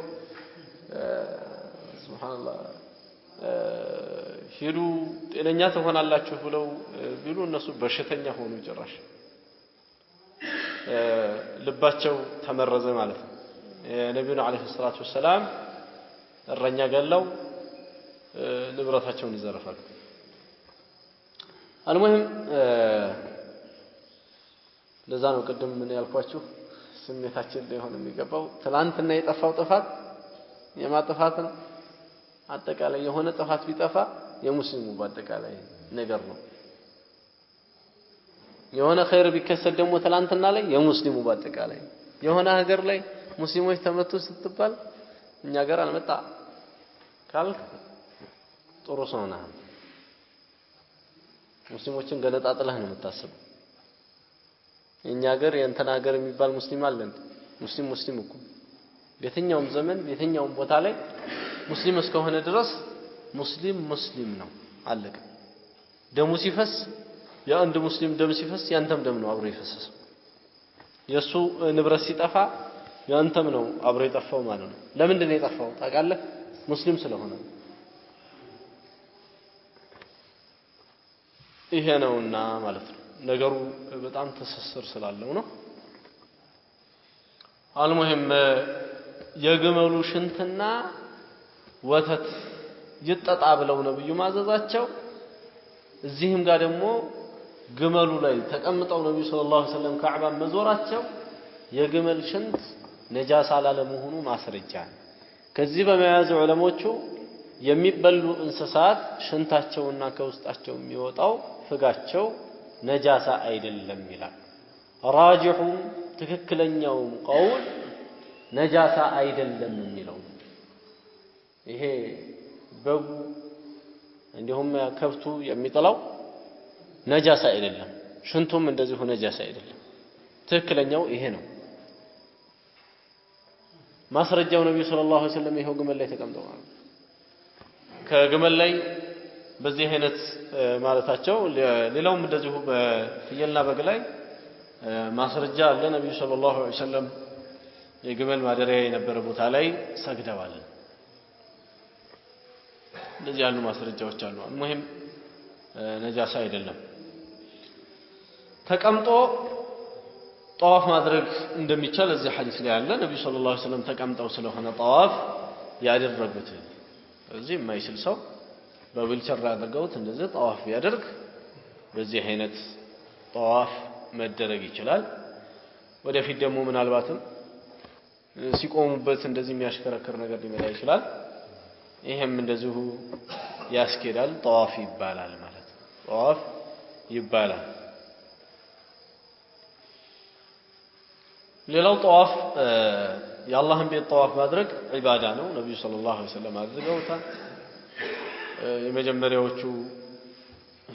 Speaker 1: ሱብሃንአላህ ሄዱ ጤነኛ ተሆናላችሁ ብለው ቢሉ እነሱ በሽተኛ ሆኑ ጭራሽ ልባቸው ተመረዘ ማለት ነው የነብዩን አለይሂ ሰላቱ ወሰለም እረኛ ገለው ንብረታቸውን ይዘረፋሉ المهم ለዛ ነው ቀደም ምን ያልኳችሁ ስሜታችን ላይ ሆነ የሚገባው ትላንትና የጠፋው ጥፋት የማጥፋት ነው አጠቃላይ የሆነ ጥፋት ቢጠፋ የሙስሊሙ በአጠቃላይ ነገር ነው የሆነ ኸይር ቢከሰት ደግሞ ትላንትና ላይ የሙስሊሙ በአጠቃላይ የሆነ ሀገር ላይ ሙስሊሞች ተመቱ ስትባል እኛ ሀገር አልመጣ ካልክ ጥሩ ሰው ነህ ሙስሊሞችን ገነጣጥለህ ነው የምታስበው እኛ ሀገር የእንተና ሀገር የሚባል ሙስሊም አለን ሙስሊም እኮ በየትኛውም ዘመን በየትኛውም ቦታ ላይ ሙስሊም እስከሆነ ድረስ ሙስሊም ነው አለቀ ደሙ ሲፈስ የአንድ ሙስሊም ደም ሲፈስ ያንተም ደም ነው አብሮ ይፈሰሰው የሱ ንብረት ሲጠፋ ያንተም ነው አብሮ ይጠፋው ማለት ነው ለምንድን ነው የጠፋው ታውቃለህ ሙስሊም ስለሆነ ይሄ ነውና ማለት ነው ነገሩ በጣም ተሰስር ስላለው ነው አልሙሂም የግመሉ ሽንትና ወተት ይጠጣ ብለው ነብዩ ማዘዛቸው እዚህም ጋር ደግሞ ግመሉ ላይ ተቀምጠው ነብዩ ሰለላሁ ዐለይሂ ወሰለም ካዕባ መዞራቸው የግመል ሽንት ነጃሳ ላለመሆኑ ማስረጃ ከዚህ በመያዝ ዑለሞቹ የሚበሉ እንስሳት ሽንታቸውና ከውስጣቸው የሚወጣው ፍጋቸው ነጃሳ አይደለም ይላል ራጂሁ ትክክለኛው ቀውል ነጃሳ አይደለም የሚለው ይሄ በጉ እንዲሁም ከብቱ የሚጠላው ነጃሳ አይደለም ሽንቱም እንደዚሁ ነጃሳ አይደለም ትክክለኛው ይሄ ነው ማስረጃው ነብዩ ሰለላሁ ዐለይሂ ወሰለም ይሄው ግመል ላይ ተቀምጠው ከግመል ላይ በዚህ አይነት ማለታቸው ሌላውም እንደዚሁ በፍየልና በግ ላይ ማስረጃ አለ ነብዩ ሰለላሁ ዐለይሂ ወሰለም የግመል ማደሪያ የነበረ ቦታ ላይ ሰግደዋል እንደዚህ ያሉ ማስረጃዎች አሉ المهم ነጃሳ አይደለም ተቀምጦ ጧፍ ማድረግ እንደሚቻል እዚህ ሐዲስ ላይ አለ ነብዩ ሰለላሁ ዐለይሂ ወሰለም ተቀምጠው ስለሆነ ጧፍ ያደረጉት እዚህ የማይችል ሰው በዊልቸር አድርገውት እንደዚህ ጧፍ ያደርግ በዚህ አይነት ጧፍ መደረግ ይችላል ወደፊት ደግሞ ምናልባትም ሲቆሙበት እንደዚህ የሚያሽከረክር ነገር ሊመጣ ይችላል ይሄም እንደዚሁ ያስኬዳል ጠዋፍ ይባላል ማለት ነው ጠዋፍ ይባላል ሌላው ጠዋፍ የአላህን ቤት ጠዋፍ ማድረግ ዒባዳ ነው ነብዩ ሰለላሁ ዐለይሂ ወሰለም አድርገውታል የመጀመሪያዎቹ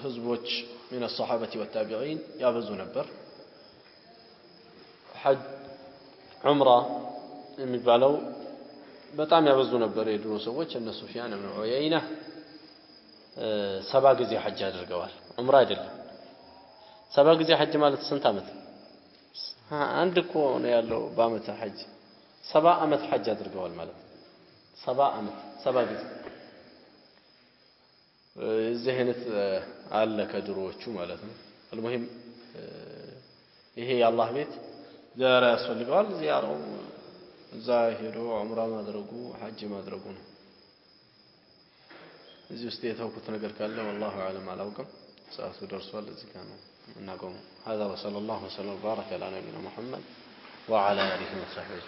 Speaker 1: ህዝቦች من الصحابة والتابعين ያበዙ ነበር ሐጅ ዑምራ የሚባለው በጣም ያበዙ ነበር የድሮ ሰዎች እነ ሱፊያን ኢብኑ ዑየይና 7 ጊዜ ሐጅ አድርገዋል ዑምራ አይደለም 7 ጊዜ ሐጅ ማለት ስንት አመት አንድ እኮ ነው ያለው በአመት ሐጅ 7 አመት ሐጅ አድርገዋል ማለት 7 አመት 7 ጊዜ እዚህ አይነት አለ ከድሮዎቹ ማለት ነው المهم ይሄ የአላህ ቤት ዚያራ ያስፈልገዋል ዚያራው እዛ ሄዶ ዑምራ ማድረጉ ሐጅ ማድረጉ ነው እዚህ ውስጥ የተውኩት ነገር ካለ والله اعلم አላውቅም ሰዓቱ ደርሷል እዚህ ጋር ነው እናቆም هذا وصلى الله وسلم وبارك على نبينا محمد وعلى اله وصحبه